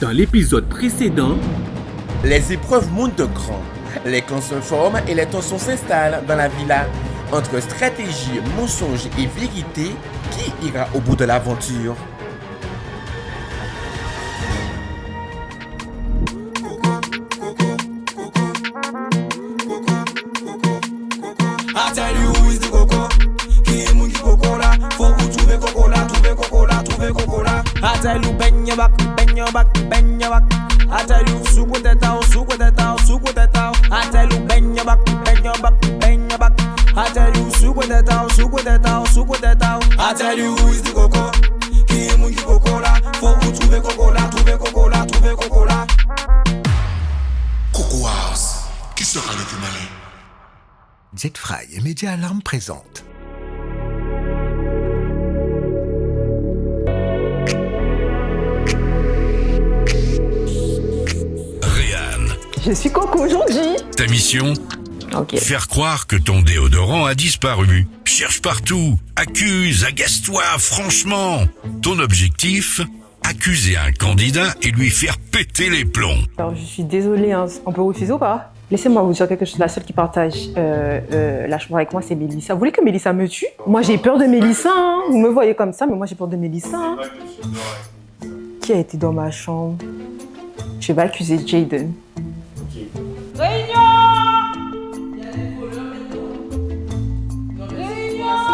Dans l'épisode précédent, les épreuves montent de cran. Les clans se forment et les tensions s'installent dans la villa. Entre stratégie, mensonge et vérité, qui ira au bout de l'aventure? I tell you bend your back, bend your back, bend your back. I tell you soup with that out, soup with that out, soup with that out. I tell you bend your back, bend your back, bend your back. I tell you soup with that out, soup with that out, soup with that out. I tell you who is the coco? Qui est mon qui coco là? Faut vous trouver coco là, trouver coco là, trouver coco là. Coco House, qui sera le plus malin? Jetfry et Média Alarme présentent. Je suis Coco aujourd'hui. Ta mission? Ok. Faire croire que ton déodorant a disparu. Cherche partout, accuse, agace-toi, franchement. Ton objectif? Accuser un candidat et lui faire péter les plombs. Alors je suis désolée, hein. On peut refuser ou pas? Laissez-moi vous dire quelque chose. La seule qui partage la chambre avec moi, c'est Mélissa. Vous voulez que Mélissa me tue? Moi j'ai peur de Mélissa. Hein. Vous me voyez comme ça, mais moi j'ai peur de Mélissa. Hein. Qui a été dans ma chambre? Je vais accuser Jaden. Réunion! Il y a des voleurs maintenant. Réunion!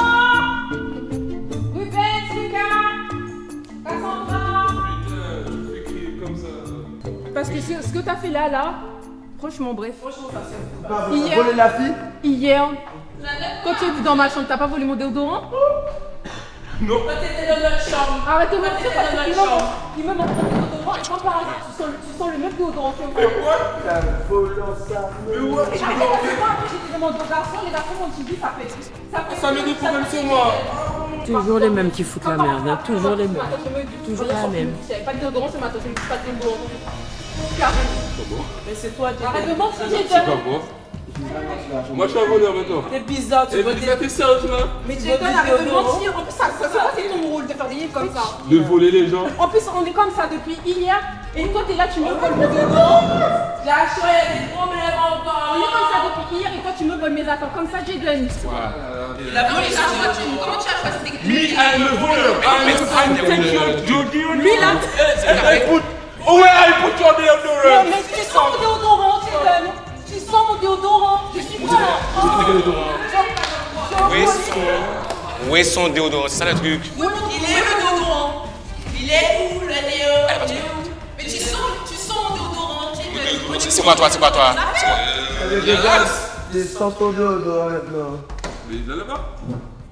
Ruben, Sika! Cassandra! Putain, tu fais crier comme ça. Parce que ce que t'as fait là, franchement, bref. Franchement, ça sert. Hier, Voler la fille? Hier, quand tu étais dans ma chambre, t'as pas volé mon déodorant? Non. Quand t'étais dans notre chambre. Arrête de mentir parce qu'il me montre mon déodorant et quand par hasard, tu sens le même déodorant que moi. Mais quoi? Mais ouais, Après, j'ai demandé aux garçons, les garçons m'ont dit ça fait. ça met des problèmes sur moi. Toujours les mêmes qui foutent la merde, hein. Toujours les mêmes. Toujours la même. J'avais pas de déodorant ce matin, je me dis pas de déodorant. Mais c'est toi, arrête de mentir, C'est pas moi. Moi, je suis un voleur maintenant. T'es bizarre, tu Et veux puis, dire. ça fait sérieux là? Mais Jaden, arrête de mentir. En plus, ça c'est ton rôle de faire des livres comme ça. De voler les gens. En plus, on est comme ça depuis hier. Et toi, t'es là, tu me voles mon déodorant. J'ai acheté des problèmes encore. On est comme ça depuis hier et toi, tu me voles mes affaires. Comme ça, Jaden. La police, comment tu as choisi Me, I'm a voleur. I'm taking your deodorant. Lui, là. Oh ouais, I put your deodorant. Mais tu sens mon déodorant, Jaden. Tu sens mon déodorant. Je suis pas Où est son déodorant? C'est ça le truc. Il est où le déodorant? Il est où le déodorant? Mais tu sens mon déodorant. C'est quoi toi? C'est quoi toi? Des sans ton déodorant maintenant. Mais il est là-bas.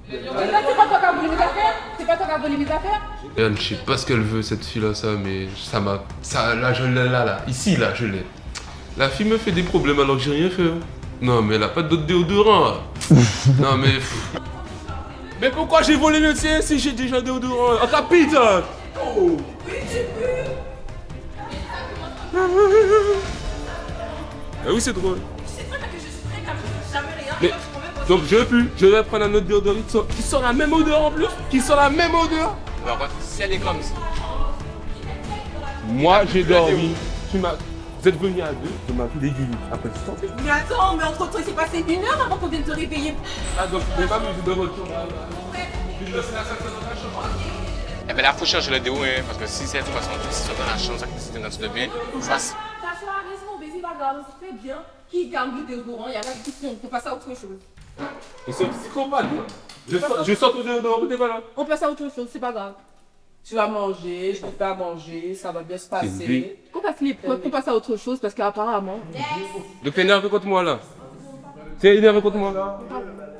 Mais là, c'est pas toi qui as volé mes affaires. C'est pas toi qui as volé mes affaires. Elle, je sais pas ce qu'elle veut cette fille là, ça, mais ça m'a. Ça, là, je l'ai là. Ici, là, je l'ai. La fille me fait des problèmes alors que j'ai rien fait. Hein. Non, mais elle a pas d'autre déodorant. Non, mais. Mais pourquoi j'ai volé le tien si j'ai déjà un déodorant? Ah, rapide! Oh! Ah oui, c'est drôle. Mais, donc je vais prendre un autre déodorant qui sent la même odeur en plus. Qui sent la même odeur. Alors, si elle est comme ça. Moi, j'ai dormi. Vous êtes venus à deux, tu m'as fait des guillis. Après, tu sortais. Mais attends, mais entre temps, il s'est passé 1 heure avant qu'on vienne te réveiller. Ah, donc, mais pas de retour. Je laisse la salle dans la chambre. Eh ben là, faut changer le déo, hein, parce que si c'est de toute façon, si c'est dans la chambre, ça c'est dans le bien, face. Ta soeur a raison, bébé, va regarder, c'est bien. Qui garde du déodorant, il y a la question, on peut passer à autre chose. Ils sont psychopathes, hein. Je sors ton déodorant, t'es pas là. On passe à autre chose, c'est pas grave. Tu vas manger, je vais pas manger, ça va bien se passer. Qu'on passe à autre chose parce qu'apparemment. Donc t'es énervé contre moi là. T'es énervé contre moi là.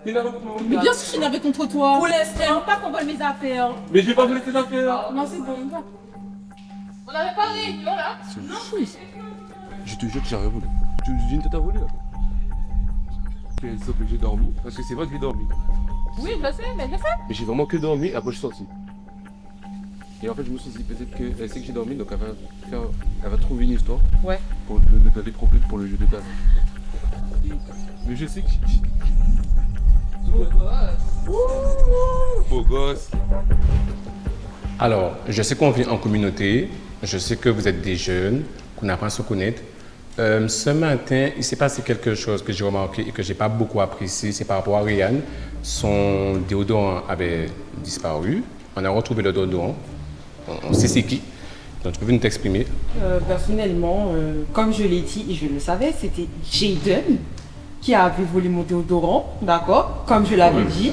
T'es énervé contre moi. Mais bien sûr, je suis énervée contre toi. Pour l'instant. Pas qu'on vole mes affaires. Mais j'ai pas voulu tes affaires. Non, c'est bon, on va. On avait parlé, non là? Non. Je te jure que j'ai rien volé. Tu viens de t'avoler là. Sauf que j'ai dormi. Parce que c'est vrai que j'ai dormi. Oui, je le sais, mais je le sais. Mais j'ai vraiment que dormi, après je suis sorti. Et en fait, je me suis dit peut-être qu'elle sait que j'ai dormi, donc elle va trouver une histoire. Ouais. Pour me mettre des problèmes pour le jeu de table. Mais je sais que. Beau gosse. Alors, je sais qu'on vit en communauté, Je sais que vous êtes des jeunes, qu'on apprend à se connaître. Ce matin, il s'est passé quelque chose que j'ai remarqué et que je n'ai pas beaucoup apprécié. C'est par rapport à Ryan. Son déodorant avait disparu. On a retrouvé le déodorant. On sait c'est qui. Donc, tu peux venir t'exprimer. Personnellement, comme je l'ai dit et je le savais, c'était Jaden qui avait volé mon déodorant, d'accord? Comme je l'avais dit.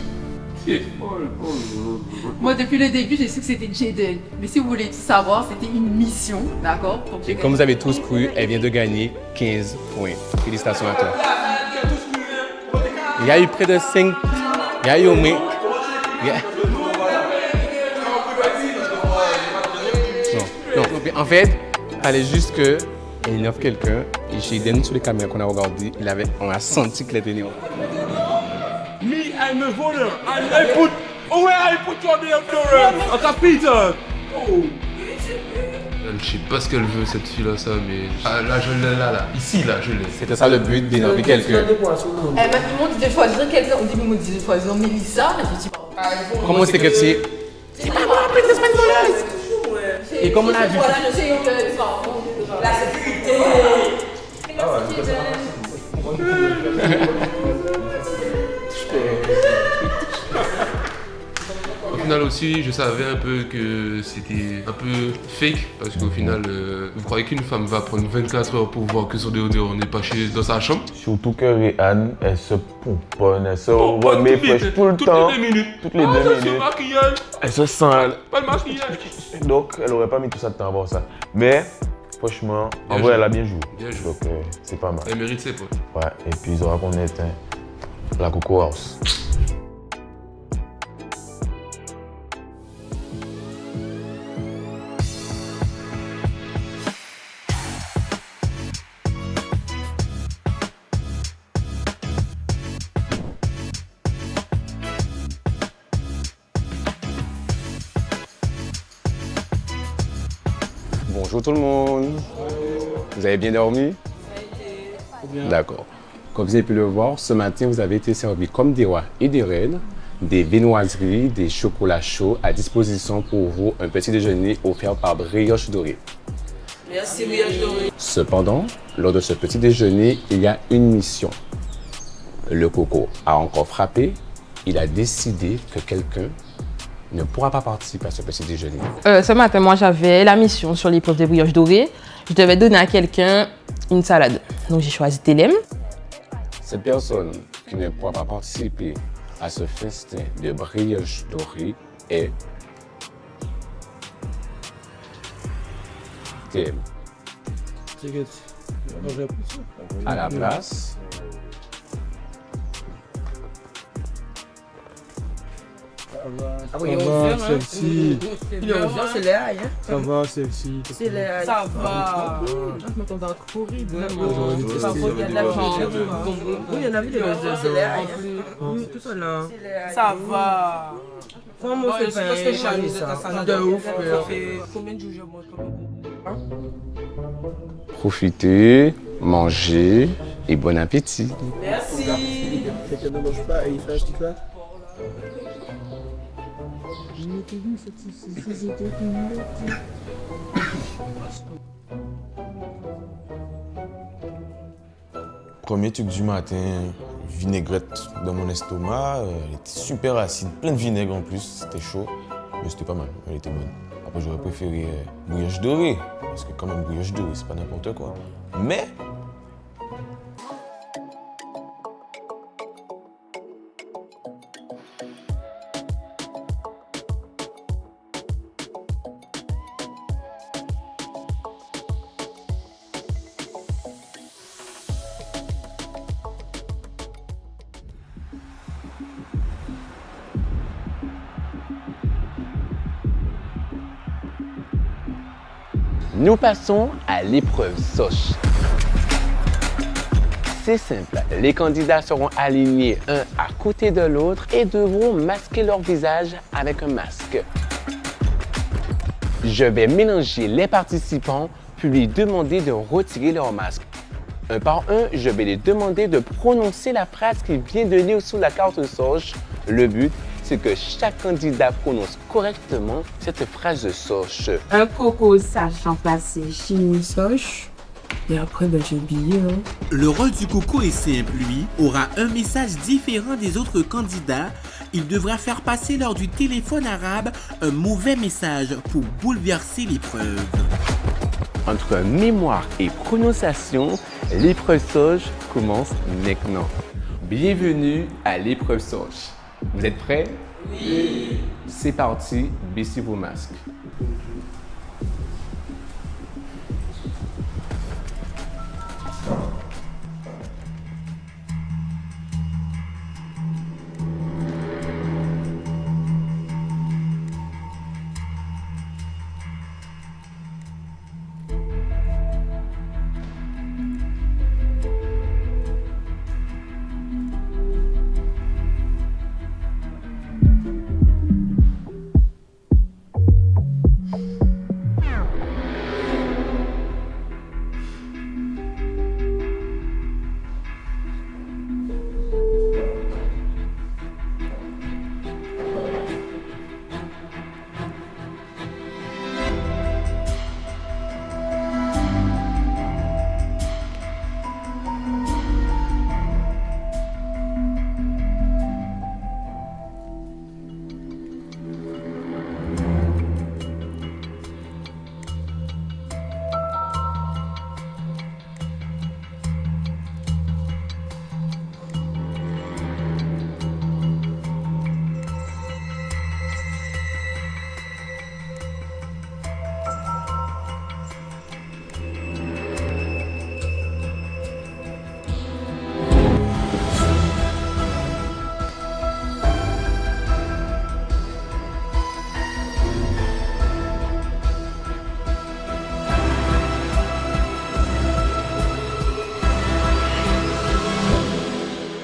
Moi, depuis le début, j'ai su que c'était Jaden. Mais si vous voulez tout savoir, c'était une mission, d'accord? Et comme vous avez tous cru, elle vient de gagner 15 points. Félicitations à toi. Il y a eu près de 5. Il y a eu au moins. Non, en fait, il fallait juste qu'elle innove quelqu'un. Et chez Den, sur les caméras qu'on a regardées, on a senti qu'elle était née. Me, I'm a voter, and I put your deodorant. Okay, Peter. Je sais pas ce qu'elle veut cette fille-là, ça, mais. Ah, là, je l'ai, là. Ici, là, je l'ai. C'était ça le but, d'énerver quelqu'un. Ils m'ont dit de choisir quelqu'un. Au début, ils m'ont dit de choisir Mélissa. Je dis, Comment c'est que c'est. C'est pas moi, princesse Mangolas. Et comme on a vu. voilà, je sais que la sécurité. Au final aussi, je savais un peu que c'était un peu fake, parce qu'au final, vous croyez qu'une femme va prendre 24 heures pour voir que son déodorant n'est pas dans sa chambre? Surtout que Réan, elle se pomponne, elle se remet fraîche tout le temps. Toutes les 2 minutes. Toutes les 2 minutes. Maquillage. Elle se sent. Pas de maquillage. Donc, elle aurait pas mis tout ça de temps à voir ça. Mais, franchement, en vrai, elle a bien joué. Bien joué. Donc, c'est pas mal. Elle mérite ses points. Ouais, et puis ils aura qu'on éteint la Coco House. Bonjour tout le monde. Vous avez bien dormi? D'accord. Comme vous avez pu le voir, ce matin, vous avez été servis comme des rois et des reines, des viennoiseries, des chocolats chauds à disposition pour vous, un petit déjeuner offert par Brioche Dorée. Merci, Brioche Dorée. Cependant, lors de ce petit déjeuner, il y a une mission. Le coco a encore frappé. Il a décidé que quelqu'un ne pourra pas participer à ce petit déjeuner. Ce matin, moi, j'avais la mission sur l'épreuve des brioches dorées. Je devais donner à quelqu'un une salade. Donc, j'ai choisi Télém. Cette personne qui ne pourra pas participer à ce festin de brioches dorées est Télém. À la place, Ah oui, celle-ci. C'est Léa, hein? Ça va, celle-ci. C'est Léa. Ça va. Je m'attendais à un truc horrible. Ça va, il y a de la vie. Oui, il y en a vu des gens. C'est Léa. Tout ça là. Ça va. Comment c'est pas un de ouf. Ça fait combien de jours je mange comme profitez, mangez et bon appétit. Merci. Quelqu'un ne mange pas et il fait un petit plat. Premier truc du matin, vinaigrette dans mon estomac, elle était super acide, plein de vinaigre en plus, c'était chaud, mais c'était pas mal, elle était bonne. Après j'aurais préféré brioche dorée, parce que quand même brioche dorée, c'est pas n'importe quoi. Mais nous passons à l'épreuve Soche. C'est simple, les candidats seront alignés un à côté de l'autre et devront masquer leur visage avec un masque. Je vais mélanger les participants puis lui demander de retirer leur masque. Un par un, je vais les demander de prononcer la phrase qui vient de lire sous la carte Soche. Le but, c'est que chaque candidat prononce correctement cette phrase de Soch. Un coco sachant passer chez Soch. Et après, j'ai oublié. Le rôle du coco est simple, lui, aura un message différent des autres candidats. Il devra faire passer lors du téléphone arabe un mauvais message pour bouleverser l'épreuve. Entre mémoire et prononciation, l'épreuve Soch commence maintenant. Bienvenue à l'épreuve Soch. Vous êtes prêts? Oui. C'est parti, baissez vos masques.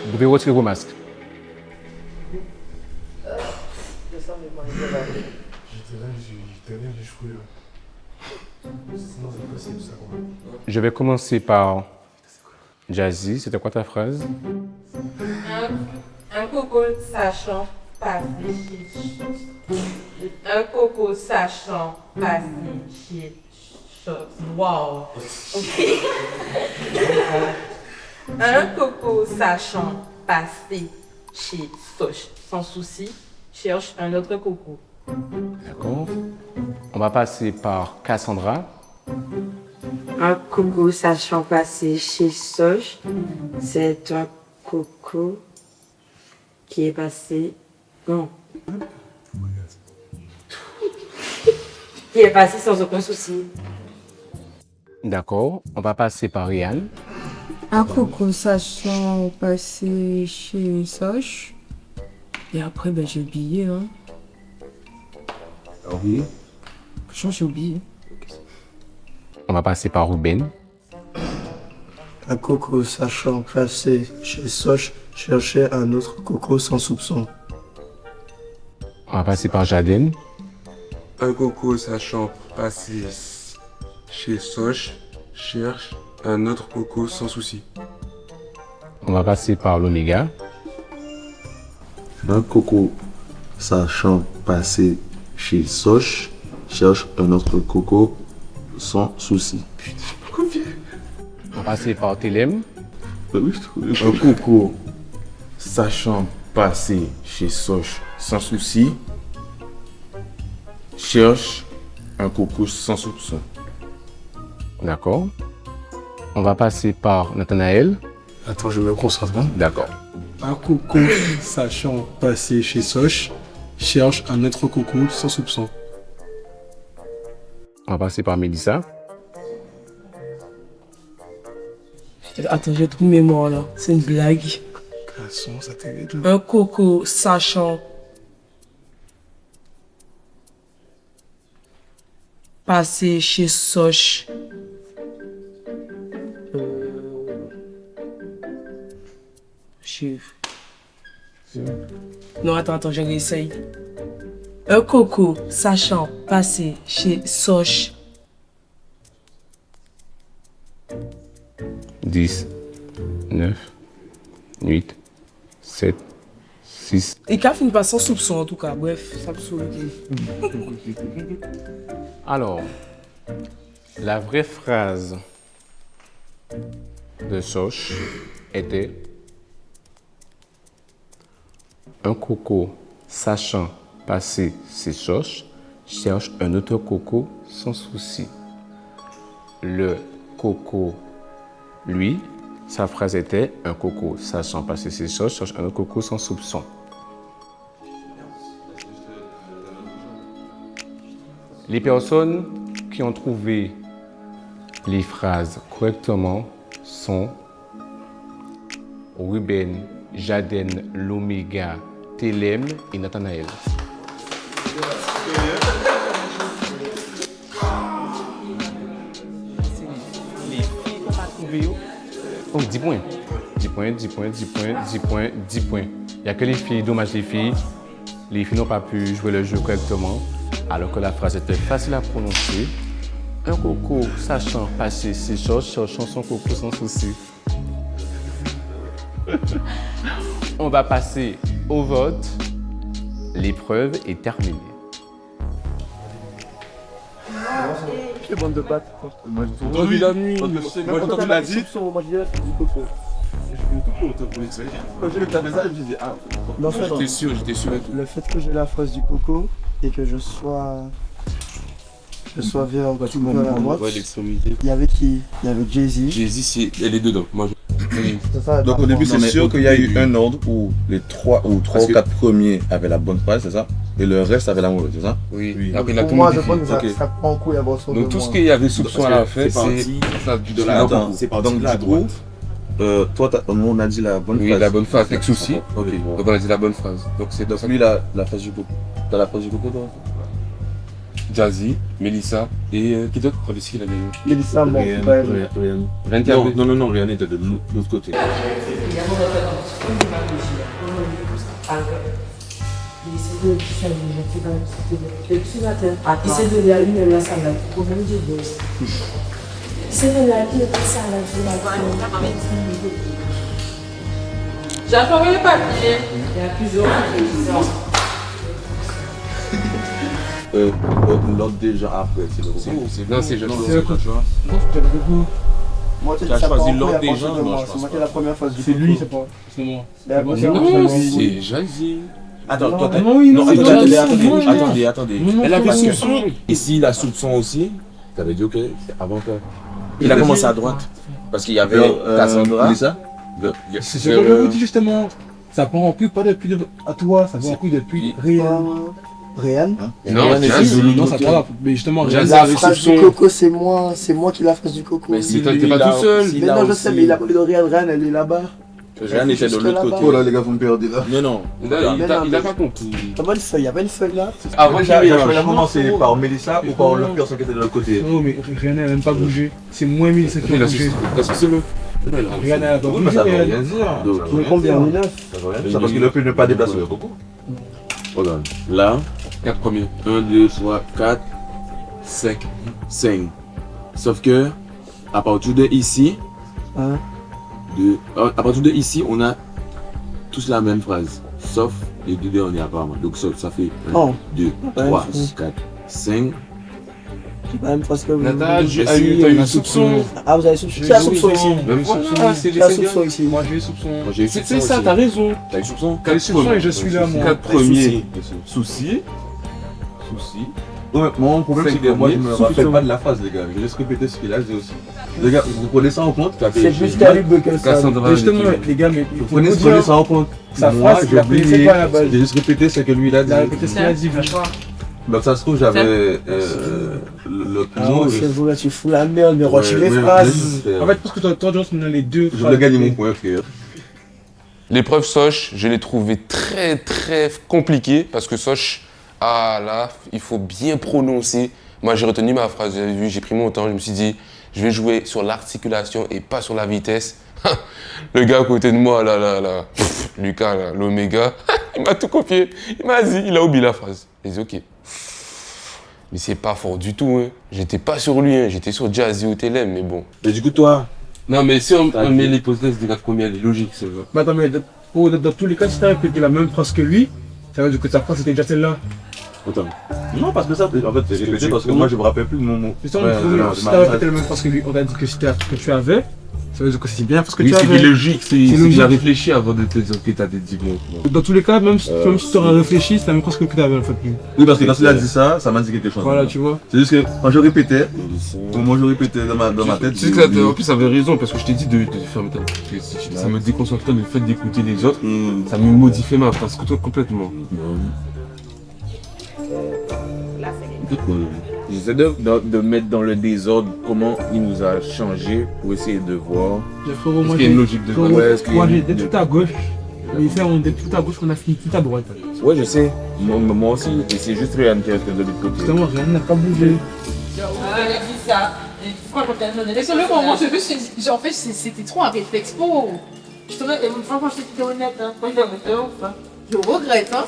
Vous pouvez retirer vos masques. Je vais commencer par Jazzy. C'était quoi ta phrase? Un coco sachant passer chez... Un coco sachant passer chez... Wow. Ok. Un coco sachant passer chez Soch sans souci cherche un autre coco. D'accord. On va passer par Cassandra. Un coco sachant passer chez Soch, c'est un coco qui est passé... Non. Qui est passé sans aucun souci. D'accord. On va passer par Ryan. Un coco sachant passer chez Soch. Et après, j'ai oublié. Oui. J'ai oublié. On va passer par Ruben. Un coco sachant passer chez Soch cherchait un autre coco sans soupçon. On va passer par Jaden. Un coco sachant passer chez Soch cherche un autre coco sans souci. On va passer par l'Oméga. Un coco sachant passer chez Soch cherche un autre coco sans souci. On va passer par Telem. Un coco sachant passer chez Soch sans souci cherche un coco sans soupçon. D'accord. On va passer par Nathanaël. Attends, je me concentre. D'accord. Un coco sachant passer chez Soch cherche un autre coco sans soupçon. On va passer par Mélissa. Attends, j'ai trop de mémoire là. C'est une blague. Un coco sachant passer chez Soch. Non, attends, je réessaye. Un coco sachant passer chez Soch. 10, 9, 8, 7, 6. Et qu'à finit pas sans soupçon en tout cas, bref, ça me saoule. Alors, la vraie phrase de Soch était un coco sachant passer ses soches cherche un autre coco sans souci. Le coco, lui, sa phrase était un coco sachant passer ses soches cherche un autre coco sans soupçon. Les personnes qui ont trouvé les phrases correctement sont Ruben, Jaden, l'Oméga, Télém et Nathanaël. Les filles qu'on a trouvées, donc 10 points. 10 points, 10 points, 10 points, 10 points, 10 points. Il n'y a que les filles, dommage les filles. Les filles n'ont pas pu jouer le jeu correctement, alors que la phrase était facile à prononcer. Un coco sachant passer ses choses, cherchant son coco sans souci. On va passer au vote. L'épreuve est terminée. Quelle bande de pattes. Moi, je la nuit. Moi, quand tu l'as dit. Moi, je dirais du coco. Quand j'ai vu que t'avais ça, je me suis dit, ah. Non, J'étais sûr. Le fait que j'ai la phrase du coco et que je sois vers un petit peu à la droite. Il y avait qui? Il y avait Jay-Z. Jay-Z, elle est dedans. Moi, Donc au début, c'est sûr qu'il y a eu un ordre où les 3 ou 4 premiers avaient la bonne phrase, c'est ça? Et le reste avait la mauvaise, c'est ça? Oui. Après, Pour moi, je pense que ça prend en coup et à votre. Donc tout ce qu'il y avait soupçon à la fin, de la attends, c'est parti de la droite. Toi, on a dit la bonne phrase. Oui, la bonne phrase, avec souci. Ok. Donc on a dit la bonne phrase. Donc c'est Donc lui, la phrase du coco. T'as la phrase du coco, toi? Jazzy, Mélissa et qui d'autre? On a dit qu'il a gagné. Mélissa, bon, Non, rien n'était de l'autre côté. J'ai informé le papier. Il y a plusieurs L'autre déjà après, c'est le Non, c'est le coach. Moi, tu as choisi l'ordre des gens, c'est moi qui ai la première phase du C'est coco. lui, c'est pas. C'est moi. Non, c'est Jazzy. Attends, toi, non, attendez. Elle avait soupçon. Et s'il a soupçon aussi, t'avais dit ok, c'est avant que. Il a commencé à droite. Parce qu'il y avait Cassandra. C'est ce que je vous dis justement. Ça prend plus pas depuis à toi, ça prend plus depuis Réan. Réan? Non, ça prend. Mais justement, Réan la phrase du coco, c'est moi qui la phrase du coco. Mais si toi t'es pas tout seul. Mais non, je sais, mais il a pris le Réan, elle est là-bas. Réan était de l'autre côté. Oh là, les gars, vous me perdez là. Non. Il a pas compris. Il y avait une feuille là. Avant qu'il a commencé par Mélissa ou par l'autre personne qui était de l'autre côté. Non, mais Réan n'a même pas bougé. C'est moins Mélissa qui a bougé. C'est le. Réan n'a pas bougé. Ça veut rien dire. Mais combien? 9. C'est parce qu'il a pu ne pas déplacer le coco. Regarde. Là. 4 premiers. 1, 2, 3, 4, 5. Sauf que, à partir de ici, à partir de ici, on a tous la même phrase. Sauf les deux derniers apparemment. Donc ça fait 1, 2, 3, 4, 5. C'est pas la même phrase que vous. Nata, t'as eu un soupçon. Ah, vous avez soupçon? Qui a soupçon ici? Même voilà, c'est Qui a soupçon ici? Moi j'ai eu soupçon. C'est ça, t'as raison. T'as eu soupçon? T'as eu soupçon et je suis là, moi. 4 premiers. Souci. Ouais, mon problème c'est que moi je me rappelle pas de la phrase les gars, je vais juste répéter ce qu'il a dit aussi. Les gars, vous prenez ça en compte? C'est plus terrible que ça. Justement, les gars, mais vous prenez ça en compte. Sa phrase, il a pris c'est quoi à la base? J'ai juste répété ce que lui il a dit. Il a répété ce qu'il a dit, Donc ça se trouve j'avais le non, c'est vous là, tu fous la merde, mais retire les phrases. En fait, parce que toi, Jones, on a les deux. Je voulais gagner mon point, frère. L'épreuve Soch, je l'ai trouvée très compliquée parce que Soch, là, il faut bien prononcer. Moi, j'ai retenu ma phrase, vous avez vu, j'ai pris mon temps, je me suis dit, je vais jouer sur l'articulation et pas sur la vitesse. Le gars à côté de moi, là, Lucas, là, l'Oméga, il m'a tout copié. Il m'a dit, il a oublié la phrase. J'ai dit, ok. Mais c'est pas fort du tout, hein. J'étais pas sur lui, hein. J'étais sur Jazzy ou Télém, mais bon. Mais du coup, toi. Non, mais si on met l'hypothèse des 4 premiers, elle est logique, c'est vrai. Mais attends, mais Oh, dans tous les cas, si tu as répété la même phrase que lui, ça veut dire que ta phrase était déjà celle-là. Attends. Non, parce que ça, en fait, c'est répété parce que moi, je me rappelle plus de mon mot. Si tu as répété la même phrase que lui, on t'a dit que c'était la phrase que tu avais, ça veut dire que c'est bien parce que tu avais. C'est logique, c'est logique. Réfléchi avant de te dire que tu as dit mots. Dans tous les cas, même si tu aurais réfléchi, c'est la même phrase que tu avais en fait. Oui, parce que quand il a dit ça, ça m'a dit quelque chose. Voilà, tu vois. C'est juste que quand je répétais, au moment où je répétais dans ma tête. Tu sais que en plus, ça avait raison parce que je t'ai dit de fermer ta bouche. Ça me déconcentrait le fait d'écouter les autres, ça me modifiait ma phrase complètement. J'essaie de mettre dans le désordre comment il nous a changé pour essayer de voir. Est-ce qu'il y a une logique de moi j'étais tout à gauche, mais ici on était tout à gauche, on a fini tout à droite. Ouais, je sais. Moi aussi, et c'est juste Ryan qui reste de l'autre côté. Justement, Ryan n'a pas bougé. Elle a dit ça. Laisse-le pour moi, en fait, c'était trop un réflexe pour. Justement, franchement, je t'ai honnête, hein. Je regrette, hein.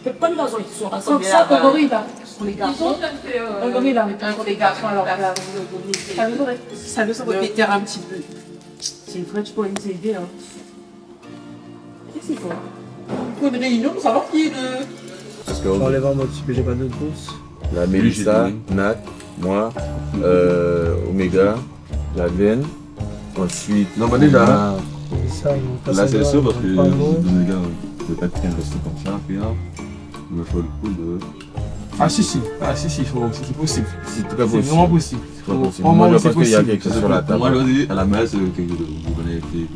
C'est pas une raison qu'ils sont rassemblés. Comme ça, un gorille là. Pour les garçons. Un gorille là. Pour les garçons, alors là, ça nous répéter un petit peu. C'est une French pour nous aider, hein. Qu'est-ce qu'il faut? Il faut une réunion pour savoir qui est de. Parce que j'enlève un mot dessus que j'ai pas de réponse. La Mélissa, Nat, moi, Omega, la Veine, ensuite. Non, bah déjà. Là, c'est sûr parce que Omega, je vais pas être resté comme ça, puis là, il me faut le coup de. Ah si, c'est possible. C'est tout à possible. C'est vraiment possible. Moi, je pense qu'il y a quelque chose sur la table. Moi, je dis, à la messe, que vous connaissez.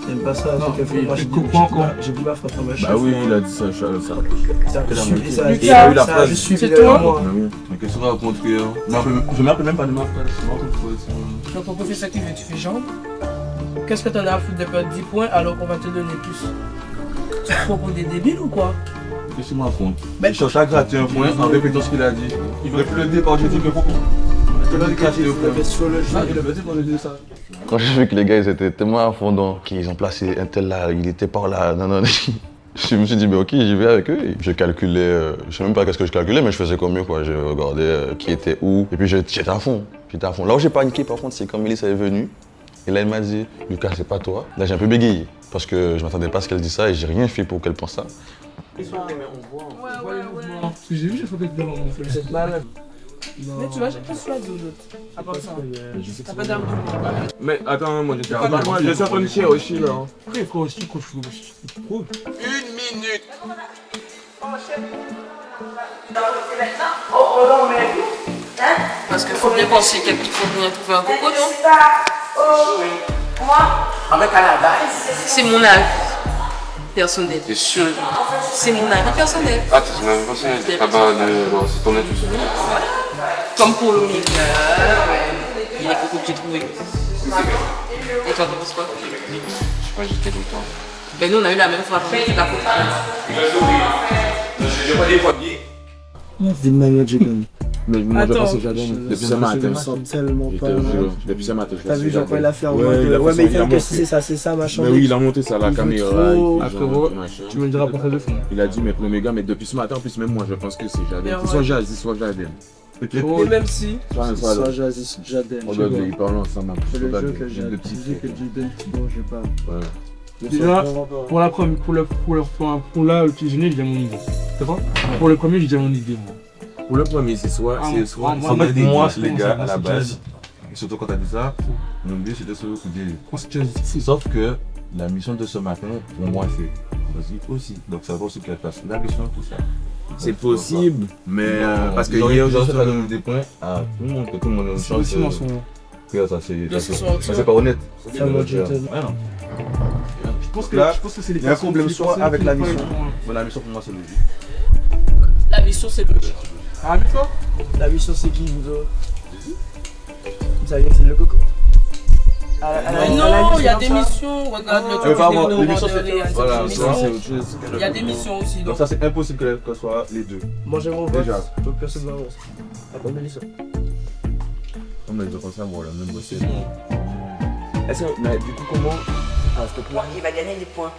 C'est même pas ça, je comprends encore. J'ai vu ma frappe à ma chaise. Bah oui, il a dit ça, ça. Il a eu la phrase. C'est toi? Mais qu'est-ce qu'on va rencontrer? Je m'appelle même pas de ma phrase. Donc on peut faire ça, tu fais genre. Qu'est-ce que t'en as à foutre de perdre 10 points alors qu'on va te donner plus? Tu te prends pour des débiles ou quoi? Qu'est-ce que tu m'affrontes? Il cherche à gratter un point en répétant ce qu'il a dit. Il voulait plus le départ, j'ai dit mais pourquoi? Quand j'ai vu que les gars ils étaient tellement à fond dans qu'ils ont placé un tel là, il était par là, non, je me suis dit mais ok j'y vais avec eux. Je calculais, je sais même pas qu'est-ce que je calculais mais je faisais comme eux quoi, je regardais qui était où et puis j'étais à fond, Là où j'ai paniqué par contre c'est quand Mélissa est venue et là elle m'a dit Lucas c'est pas toi. Là j'ai un peu bégayé parce que je m'attendais pas à ce qu'elle dise ça et j'ai rien fait pour qu'elle pense ça. Ouais. Parce que j'ai vu, j'ai fait que devant mon frère. C'est malade. Mais tu vois, j'ai pas choisi aux autres. À part ça. T'as pas d'armes. Mais attends, moi je suis en train de chier aussi là. Après, frère aussi, quand je trouve. 1 minute. Parce qu'il faut bien penser qu'il faut bien trouver un coco, non? Moi, avec à la base. C'est mon avis personnel. T'es sûr? C'est mon avis personnel. Ah, c'est ton avis personnel? C'est ton avis personnel? Comme pour le milieu, il y a des cocos que j'ai trouvés. Et toi, t'en penses quoi? Je sais pas, j'étais longtemps. Ben nous, on a eu la même frappe, la faute. J'ai pas des premiers. C'est une manière de jouer. Mais moi je pense que j'adore depuis ce matin. Je me sens tellement pas. Depuis ce matin, je T'as vu, Jean-Paul l'a fait en mode. Ouais, mais il fait que c'est ça, machin. Mais oui, il a monté ça à la caméra. Tu me le diras pour ça de fond. Il a dit, mais Omega, mais depuis ce matin, en plus, même moi, je pense que c'est Jadem. Soit Jazzy, soit Jadem. Et même si. Soit Jazzy, Jadem. Regarde, ils parlent ensemble. C'est le jeu que j'ai utilisé, que Jadem, bon, je sais pas. Déjà, pour le petit déjeuner, j'ai déjà mon idée. C'est quoi? Pour le premier, j'ai déjà mon idée. Pour le premier, c'est soit moi, les gars, à la base. Et surtout quand t'as dit ça, mon but c'était de sauf que la mission de ce matin, pour moi, c'est aussi. Donc ça va aussi qu'elle fasse la mission, tout ça. C'est possible, mais parce que hier aujourd'hui, ça va donner des points à tout le monde, que tout le monde a une chance. Ça c'est pas honnête. Ça va, je pense que c'est les. Il y a un problème soit avec la mission. Mais la mission pour moi c'est logique. La mission c'est logique. Ah, mais quoi? La mission c'est qui, vous autres? Vous saviez que c'est le coco? Mais non, il y a des missions. Regarde le truc de l'émission c'est. Voilà, c'est autre chose. Il y a des missions aussi. Donc ça c'est impossible que ce soit les deux. Moi j'ai mon vote. Déjà. Donc personne ne va avancer. Attends, Mélissa. Non mais ils ont pensé à moi là, même bosser. Est-ce que, mais du coup comment? Il va gagner des points.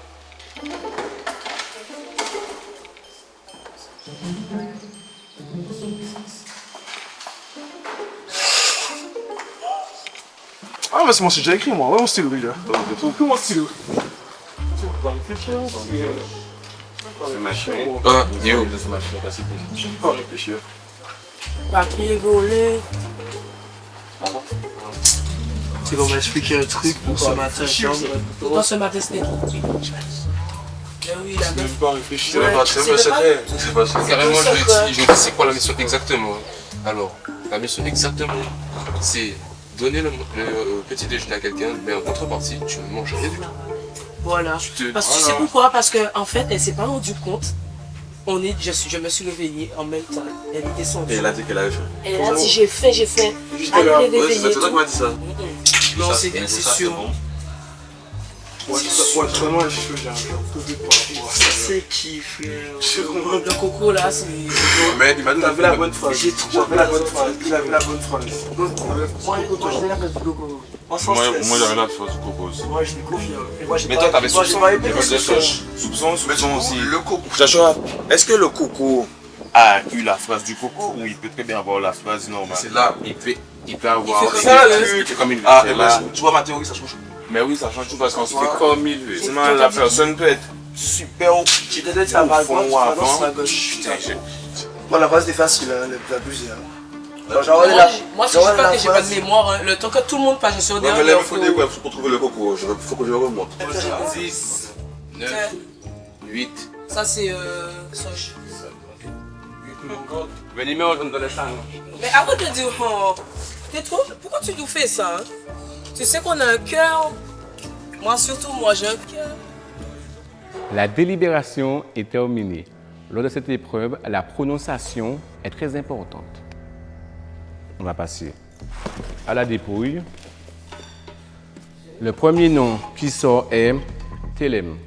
Ah, mais c'est mon style, j'ai écrit moi. Ouais, mon style, les gars. C'est mon style. Ah, yo. Pas réfléchir. Papier volé. Tu vas m'expliquer un truc pour ce matin. Pourquoi ce matin c'était trop? Oui, la meuf. Pas réfléchir. C'est pas ça. Carrément, je dis c'est quoi la mission exactement. Alors, la mission exactement, c'est donner le petit déjeuner à quelqu'un, mais en contrepartie, tu ne manges rien du tout. Voilà. Parce que tu sais pourquoi? Parce qu'en fait, elle s'est pas rendue compte. Je me suis réveillée en même temps. Elle était sans Et elle a dit qu'elle avait fait. Elle a dit j'ai fait. C'est toi qui m'as dit ça. Non, c'est sûr. Vraiment, je suis j'ai un peu de par rapport à ça. C'est qui, frère? Le coco là, c'est. Mais il m'a dit la bonne phrase. J'ai trop la bonne phrase. Il avait la bonne phrase. Moi, j'ai la phrase du coco. Moi, j'avais la phrase du coco aussi. Moi, je l'ai confié. Mais toi, t'avais soupçon aussi. Le coco. Joshua, est-ce que le coco a eu la phrase du coco ou il peut très bien avoir la phrase normale? C'est là, il peut avoir. C'est ça le truc. Comme il veut. Tu vois ma théorie, ça change. Mais oui, ça change tout parce qu'on se fait comme il veut. Sinon, la personne peut être super au fond ou avant. Bon, la base est facile, la plus. Moi, si je dis pas que j'ai pas de mémoire, le temps que tout le monde passe sur derrière. Mais là, il faut dire quoi pour trouver le coco? Il faut que je remonte. 10, 9, 8. Ça, c'est. Soch. Le numéro, je me donne ça. Mais avant de dire, t'es trop. Pourquoi tu nous fais ça? Tu sais qu'on a un cœur. Moi, surtout, moi, j'ai un cœur. La délibération est terminée. Lors de cette épreuve, la prononciation est très importante. On va passer à la dépouille. Le premier nom qui sort est Télém.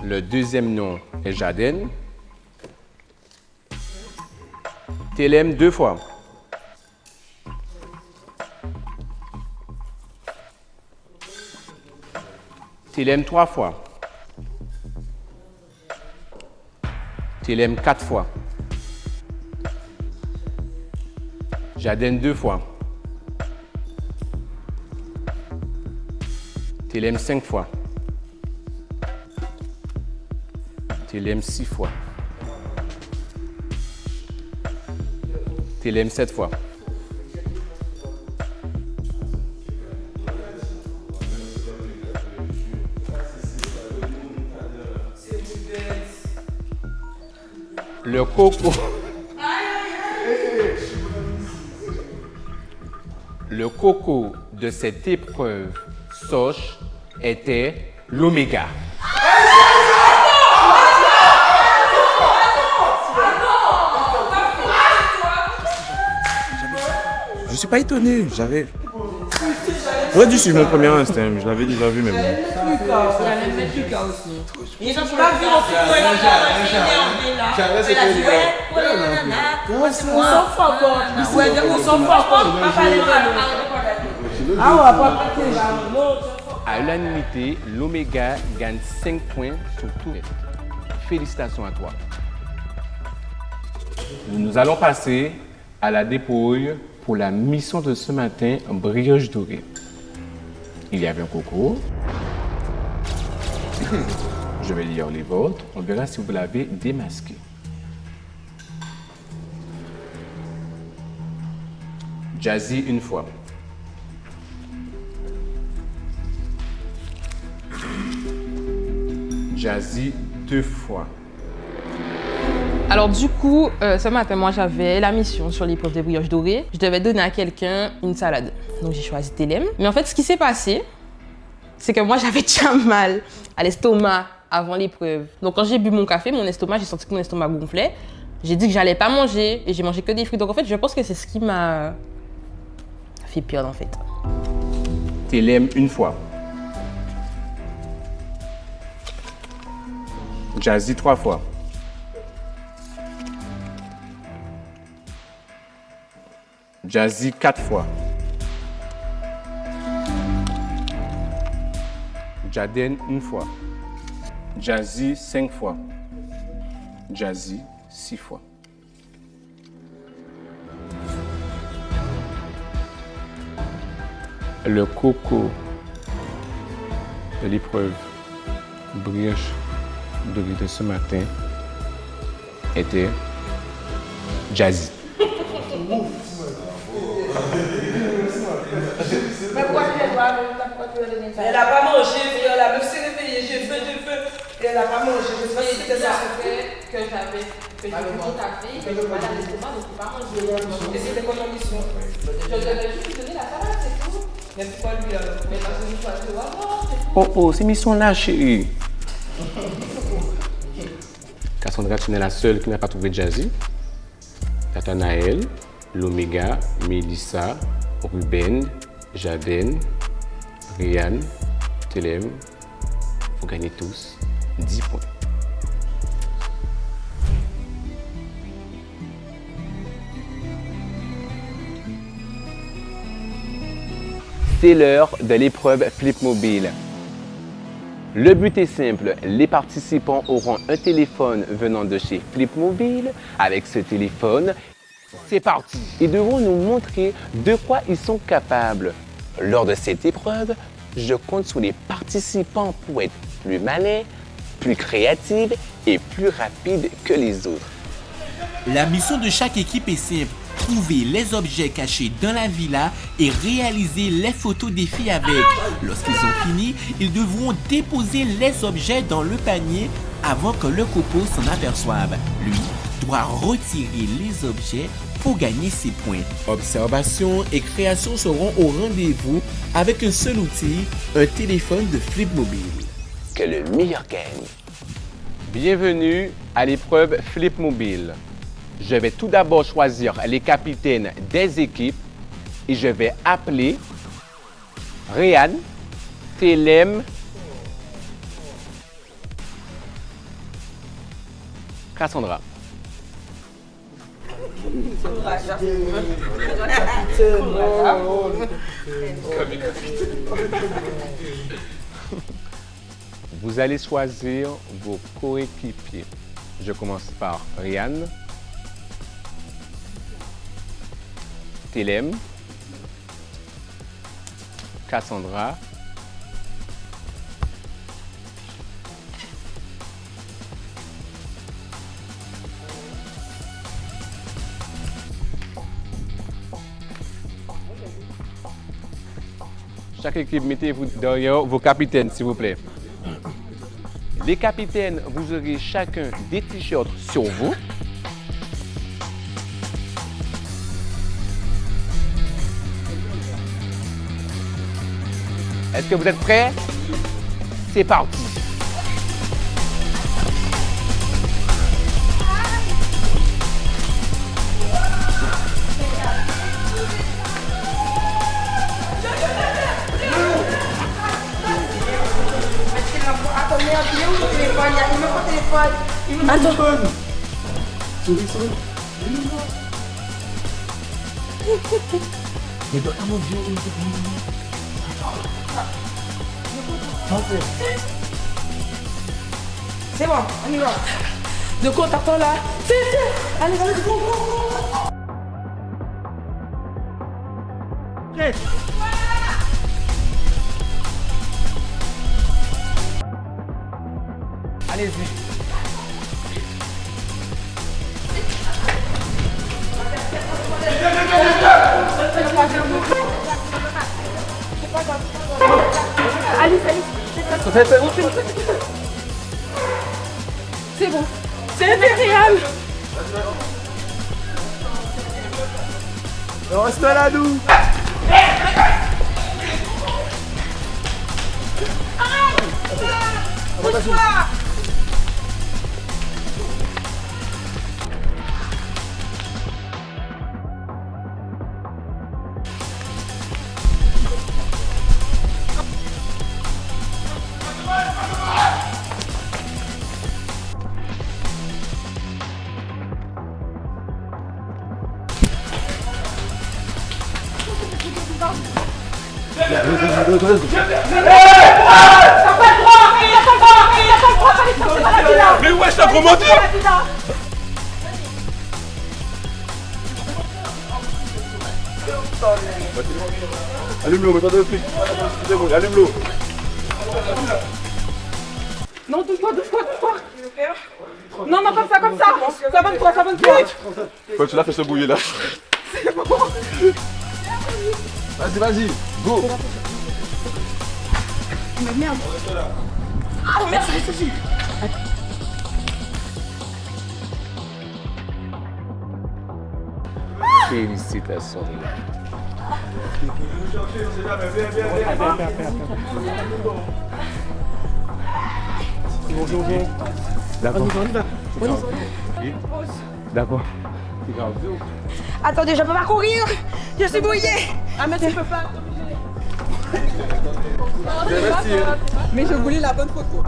Le deuxième nom est Jaden. Télém 2 fois. Télém 3 fois. Télém 4 fois. Jaden 2 fois. Télém 5 fois. Télém 6 fois. Télém 7 fois. Le coco. Le coco de cette épreuve Soch était l'oméga. Je suis pas étonné, j'avais. J'aurais dû suivre mon premier instinct, je l'avais déjà vu, mais bon. Ils ont pas vu mon frère, on s'en fout encore. On s'en fout encore. À l'unanimité, l'Oméga gagne 5 points sur tout. Félicitations à toi. Nous allons passer à la dépouille pour la mission de ce matin, brioche dorée. Il y avait un coco. Je vais lire les vôtres. On verra si vous l'avez démasqué. Jazzy 1 fois. Jazzy 2 fois. Alors du coup, ce matin, moi j'avais la mission sur l'épreuve de brioche dorée. Je devais donner à quelqu'un une salade. Donc j'ai choisi Télém. Mais en fait, ce qui s'est passé, c'est que moi j'avais déjà mal à l'estomac avant l'épreuve. Donc quand j'ai bu mon café, mon estomac, j'ai senti que mon estomac gonflait. J'ai dit que j'allais pas manger et j'ai mangé que des fruits. Donc en fait, je pense que c'est ce qui m'a fait perdre en fait. Télém 1 fois. Jazzy 3 fois. Jazzy 4 fois. Jaden 1 fois. Jazzy 5 fois. Jazzy 6 fois. Le coco de l'épreuve brioche dorée de ce matin était Jazzy. Elle n'a pas mangé, elle a même s'est réveillée, j'ai faim. Et elle n'a pas mangé. Je sais pas si c'était ça. Que je contacté, que je parlais à l'estomac, donc je ne peux pas manger. Et c'était quoi ton mission? Je devais juste lui donner la salade, c'est tout. Mais pourquoi lui alors? Mais parce que je suis allée voir, non, c'est tout. Oh, c'est mission là, chérie. Cassandra, tu n'es la seule qui n'a pas trouvé Jazzy. Nathanaël, l'Oméga, Mélissa, Ruben, Jaden, Ryan, Telem. Vous gagnez tous 10 points. C'est l'heure de l'épreuve Flip Mobile. Le but est simple, les participants auront un téléphone venant de chez Flip Mobile. Avec ce téléphone, c'est parti. Ils devront nous montrer de quoi ils sont capables. Lors de cette épreuve, je compte sur les participants pour être plus malins, plus créatifs et plus rapides que les autres. La mission de chaque équipe est simple. Trouver les objets cachés dans la villa et réaliser les photos des filles avec. Lorsqu'ils ont fini, ils devront déposer les objets dans le panier avant que le coco s'en aperçoive. Lui doit retirer les objets pour gagner ses points. Observation et création seront au rendez-vous avec un seul outil, un téléphone de Flip Mobile. Que le meilleur gagne. Bienvenue à l'épreuve Flip Mobile. Je vais tout d'abord choisir les capitaines des équipes et je vais appeler Ryan, Telem, Cassandra. Vous allez choisir vos coéquipiers. Je commence par Ryan, Telem, Cassandra, chaque équipe, mettez-vous derrière vos capitaines, s'il vous plaît. Les capitaines, vous aurez chacun des t-shirts sur vous. Est-ce que vous êtes prêts? C'est parti! Attends, merde, il est où le téléphone? Il me faut le téléphone. Il me faut le téléphone. Souris. Mais ah mon Dieu, c'est bon, on y va. De quoi t'attends là? Allez, go. Prête. Allez-y. Alice. C'est bon. C'est impérial. Reste là, nous. Pousse-toi. Mais ouais, c'est un gros mentir! Allume-le, mais pas de flic. Allume-le. Non, touche-moi. Non, comme ça. Ça va de toi. Quand tu l'as fait se bouiller là. C'est bon. Vas-y, go. Mais merde. Oh merde, c'est Félicitations. D'accord. D'accord. Attendez, je peux pas courir. Je suis mouillée. Ah mais tu peux pas. Mais je voulais la bonne photo.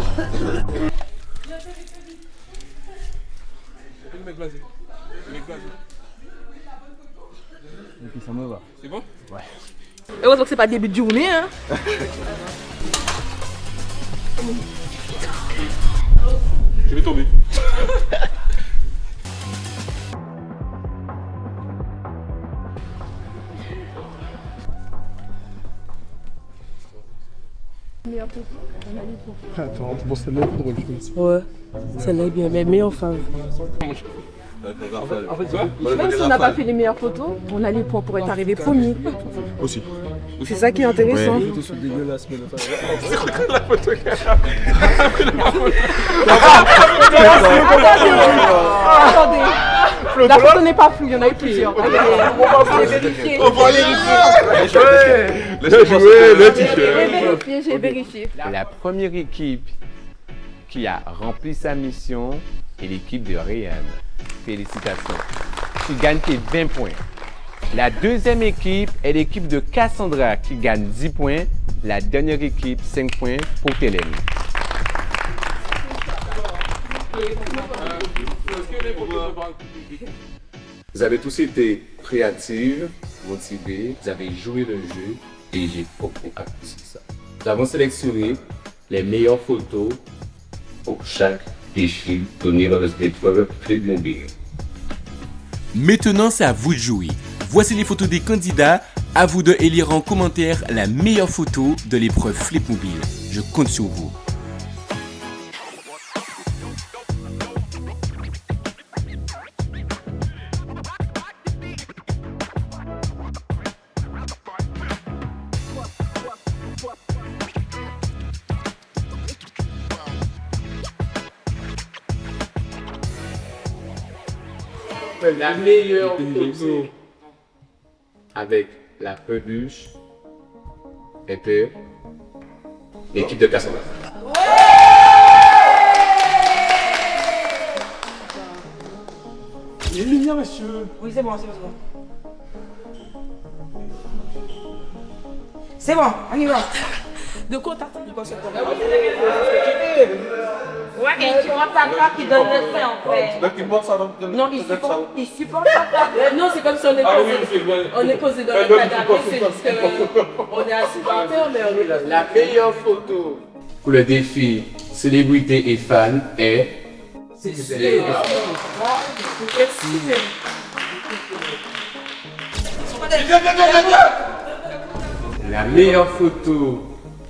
Et puis ça me va. C'est bon? Ouais. Heureusement que c'est pas début de journée, hein. Je vais tomber. Attends, bon, celle-là est plus drôle, je pense. Ouais, celle-là est bien, mais meilleure femme. Même si on n'a pas fait les meilleures photos, on a les points pour être arrivé premier. Aussi. C'est ça qui est intéressant. Les photos sont dégueulasses, mais C'est quoi la photo Attendez. La photo n'est pas floue, il y en a eu plusieurs. On va vérifier. J'ai vérifié. La première équipe qui a rempli sa mission est l'équipe de Ryan. Félicitations. Tu gagnes tes 20 points. La deuxième équipe est l'équipe de Cassandra qui gagne 10 points. La dernière équipe, 5 points pour Télém. Vous avez tous été créatifs, motivés, vous avez joué le jeu et j'ai beaucoup apprécié ça. Nous avons sélectionné les meilleures photos pour chaque défi donné lors de cette épreuve Flipmobile. Maintenant, c'est à vous de jouer. Voici les photos des candidats. À vous de élire en commentaire la meilleure photo de l'épreuve Flipmobile. Je compte sur vous. La meilleure photo avec la peluche était l'équipe de Cassandra. Il y a une lumière, monsieur. Oui, c'est bon. C'est bon, on y va. De quoi t'attends de quoi c'est quoi? Ouais, et tu vois ta femme qui donne le sein en fait. Donc il porte ça dans le... Non, il supporte sa femme. Non, c'est comme si on est posé dans le canapé, c'est juste qu'on est assis par terre, mais on est là. La meilleure photo pour le défi célébrité et fan est... La meilleure photo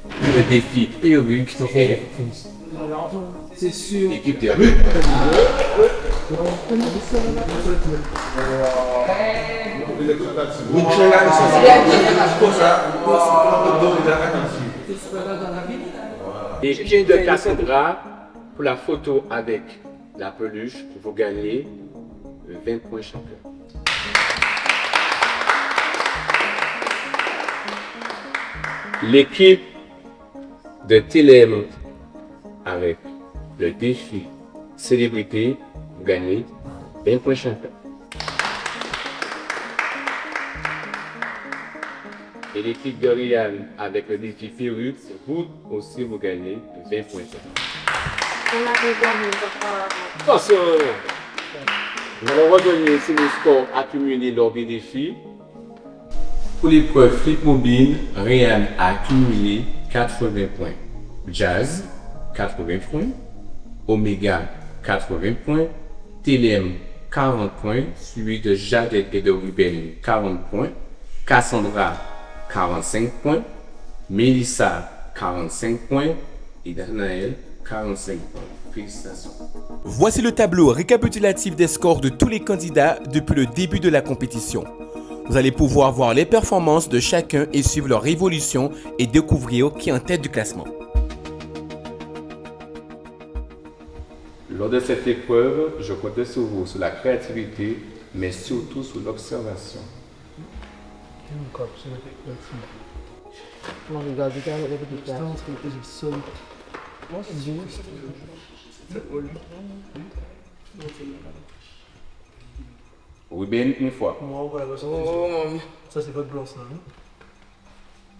pour le défi perruque est... C'est sûr. L'équipe des rues. L'équipe de Cassandra, pour la photo avec la peluche, vous gagnez 20 points chacun. L'équipe de Télém avec le défi célébrité, vous gagnez 20 points chacun. Et l'équipe de Ryan avec le défi perruque, vous aussi vous gagnez 20 points chacun. Attention! Nous allons redonner sur le score accumulé lors des défis. Pour l'épreuve Flipmobile, Ryan a accumulé 80 points. Jazz, 80 points. Omega, 80 points. Télém, 40 points. Suivi de Jadette et de Ruben, 40 points. Cassandra, 45 points. Mélissa, 45 points. Et Nathanaël, 45 points. Félicitations. Voici le tableau récapitulatif des scores de tous les candidats depuis le début de la compétition. Vous allez pouvoir voir les performances de chacun et suivre leur évolution et découvrir qui est en tête du classement. Lors de cette épreuve, je comptais sur vous, sur la créativité, mais surtout sur l'observation. Ruben, une fois. Ça, c'est votre blanc, ça.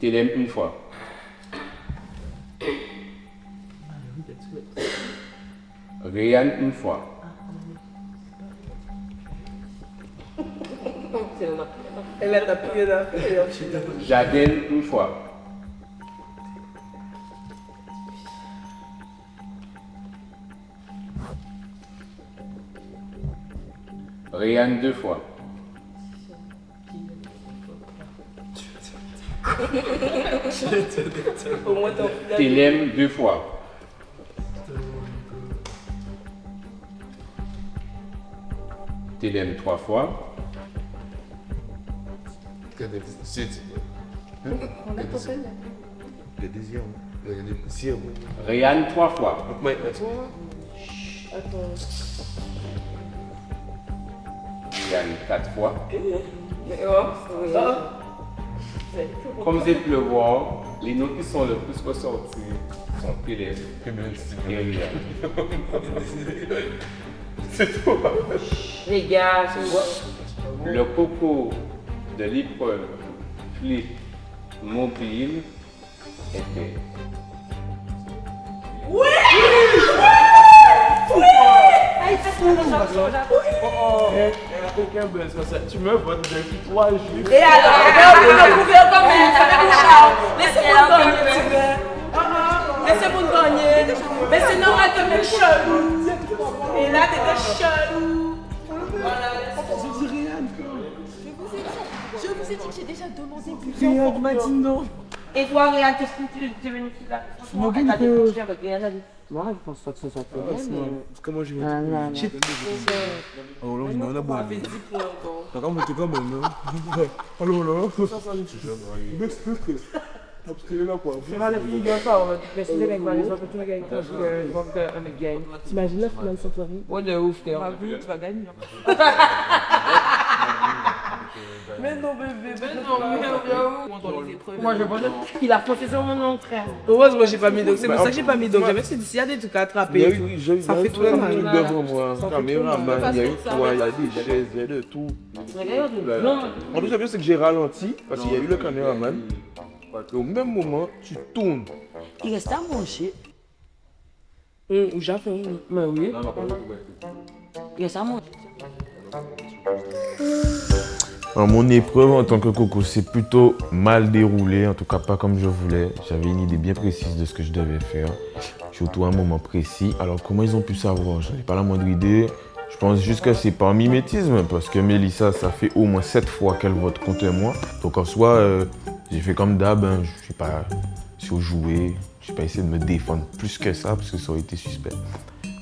Télém, une fois. Ryan, une fois. Elle a tapé là. Jadel, une fois. Ryan, 2 fois. Télém, 2 fois. Télém, 3 fois. Ryan, 3 fois. Ryan, 4 fois. Comme vous avez pu le voir, les notes qui sont le plus ressorties sont Télém et Ryan. C'est tout. Les gars, Le coco de l'épreuve Flip Mobile était. Oui! Oui! Tu me votes depuis 3 jours. Et alors, on pouvait quand même, ça fait mon laissez-moi gagner, tu veux. Laissez-moi gagner. Mais c'est normal que t'es chelou. Et là, t'étais chelou. Je vous ai dit que j'ai déjà demandé plusieurs fois. On m'a dit non. Et toi, Réal, qu'est-ce que tu es venu là? Franchement, t'as décroché avec Réal, elle a dit. Moi, je pense pas que ce soit fait. Comment je vais oh là, on a bon. T'as quand même été quand même, non? Allô, là? T'imagines la finale sans toi? Ouais, de ouf, t'es en vue, tu vas gagner. Mais non, bébé, mais non, moi, je pense qu'il a foncé sur mon entrée. Heureusement, j'ai pas mis d'eau. C'est pour ça que j'ai pas mis d'eau. J'avais dit, s'il y a des trucs à attraper. Ça fait tout le monde devant moi. Caméraman, il y a eu quoi, il y a des chaises, il y a de tout. En plus, le mieux, c'est que j'ai ralenti parce qu'il y a eu le caméraman. Au même moment, tu tournes. Il reste à manger. J'ai fait une. Mais oui. Il reste à manger. Mon épreuve en tant que coco s'est plutôt mal déroulée, en tout cas pas comme je voulais. J'avais une idée bien précise de ce que je devais faire, surtout à un moment précis. Alors comment ils ont pu savoir? Je n'avais pas la moindre idée. Je pense juste que c'est par mimétisme, parce que Mélissa, ça fait au moins 7 fois qu'elle vote contre moi. Donc en soi, j'ai fait comme d'hab, hein. Je n'ai pas surjoué, je n'ai pas essayé de me défendre plus que ça, parce que ça aurait été suspect.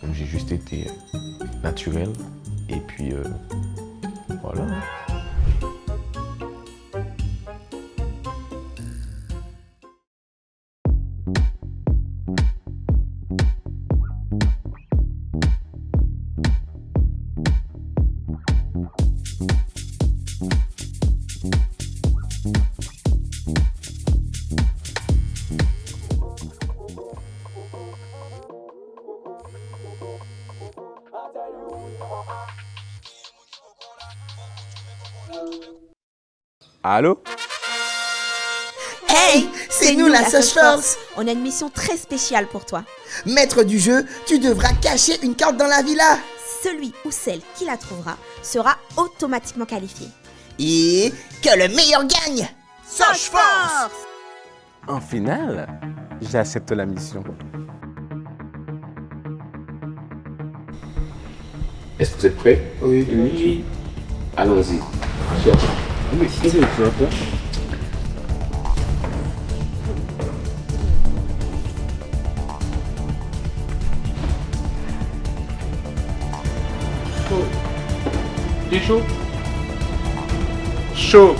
Donc j'ai juste été naturel, et puis voilà. Allô? Hey, c'est nous la Search Force. On a une mission très spéciale pour toi. Maître du jeu, tu devras cacher une carte dans la villa. Celui ou celle qui la trouvera sera automatiquement qualifié. Et que le meilleur gagne. Search Force. En finale, j'accepte la mission. Est-ce que vous êtes prêts? Oui. Allons-y. Cherche. Oui, c'est ça. T'es chaud? Chaud.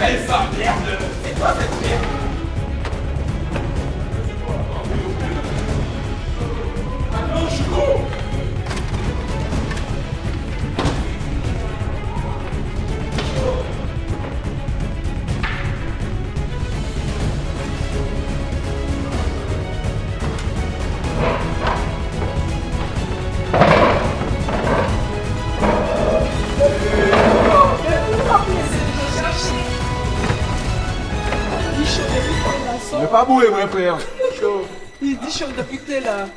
Elle sa merde! C'est quoi cette merde? Ah non, je suis con! Mais pas boué, mon frère. Chaud. Il dit chaud depuis que t'es là.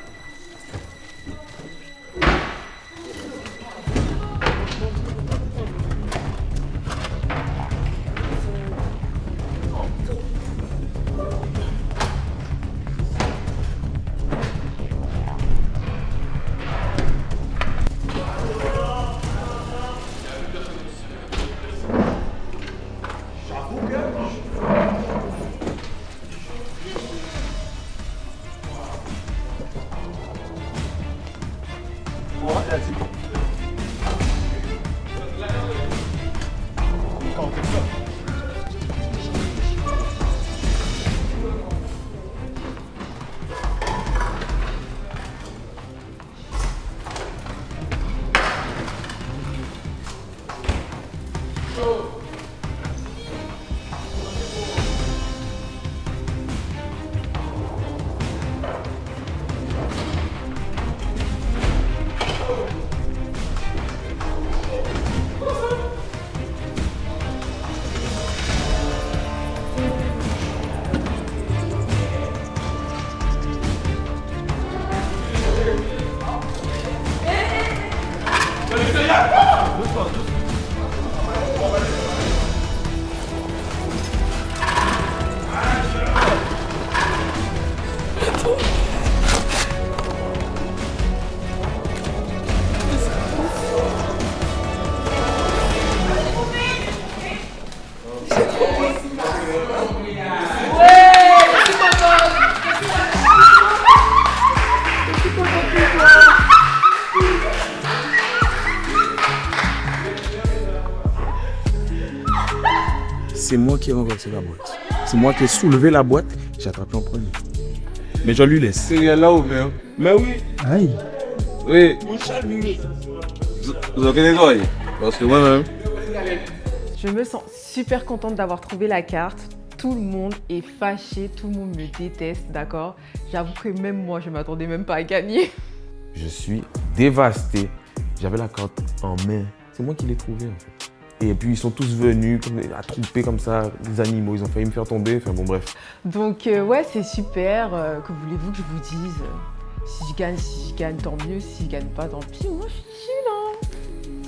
C'est moi qui ai renversé la boîte. C'est moi qui ai soulevé la boîte, j'ai attrapé en premier. Mais je lui laisse. C'est là ouvert. Mais oui. Aïe. Oui. Vous avez des oreilles. Parce que moi-même. Je me sens super contente d'avoir trouvé la carte. Tout le monde est fâché, tout le monde me déteste, d'accord? J'avoue que même moi, je m'attendais même pas à gagner. Je suis dévasté. J'avais la carte en main. C'est moi qui l'ai trouvée en fait. Et puis ils sont tous venus attrouper comme ça, des animaux, ils ont failli me faire tomber, enfin bon bref. Donc ouais, c'est super. Que voulez-vous que je vous dise? Si je gagne, tant mieux. Si je gagne pas, tant pis. Moi, je suis chill, hein.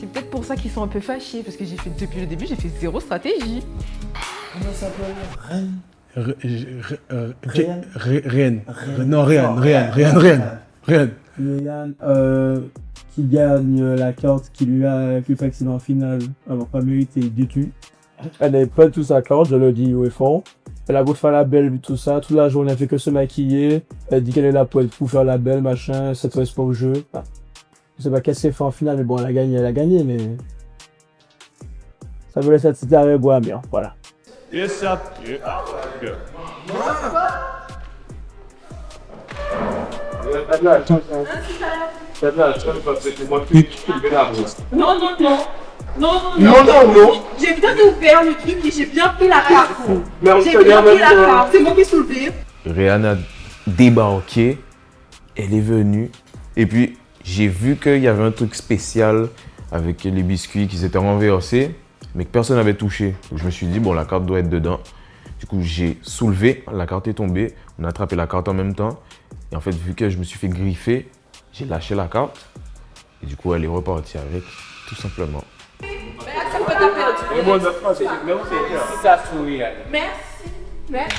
C'est peut-être pour ça qu'ils sont un peu fâchés, parce que depuis le début, j'ai fait zéro stratégie. Comment ça s'appelle? Rien. Non, rien. Ryan, qui gagne la carte qui lui a fait accident en finale, alors pas mérité du tout. Elle n'avait pas tout sa carte, je le dis haut et fort. Elle a beau faire la belle, tout ça, toute la journée elle fait que se maquiller. Elle dit qu'elle est là pour faire la belle, machin, cette fois c'est pas au jeu. Enfin, je sais pas qu'elle s'est fait en finale, mais bon, elle a gagné, mais. Ça veut laisser cette arrêt boire bien, voilà. Yes, sir. Yeah. Non. J'ai bien ouvert le truc et j'ai bien pris la carte. J'ai bien pris la carte. C'est moi qui ai soulevé. Réan a débarqué, elle est venue, et puis j'ai vu qu'il y avait un truc spécial avec les biscuits qui s'étaient renversés. mais que personne n'avait touché. Donc je me suis dit, bon, la carte doit être dedans. Du coup, j'ai soulevé, la carte est tombée, on a attrapé la carte en même temps. Et en fait, vu que je me suis fait griffer, j'ai lâché la carte. Et du coup, elle est repartie avec, tout simplement. Merci. Merci.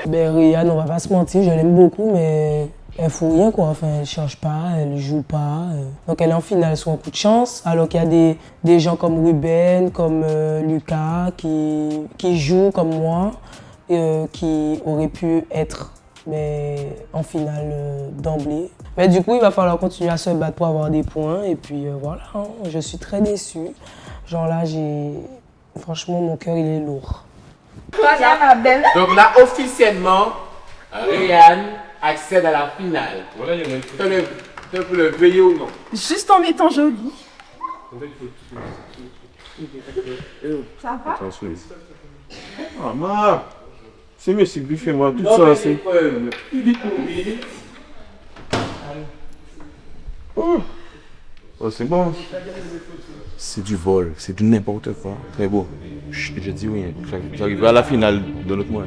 Ben Ryan, on va pas se mentir, je l'aime beaucoup, mais elle fout rien quoi. Enfin, elle cherche pas, elle joue pas. Donc elle est en finale sur un coup de chance, alors qu'il y a des gens comme Ruben, comme Lucas qui jouent comme moi, qui auraient pu être en finale d'emblée. Mais du coup, il va falloir continuer à se battre pour avoir des points. Et puis voilà, hein, je suis très déçue. Genre là, franchement, mon cœur, il est lourd. Voilà, ma belle. Donc là, officiellement, Ryan accède à la finale. Voilà, il y a pour le veiller ou non. Juste en étant jolie. Ça va? Maman, c'est mieux si vous faites moi tout ça. C'est oh, c'est bon. C'est du vol, c'est du n'importe quoi. Très beau. Je dis rien. J'arrive à la finale de notre mois.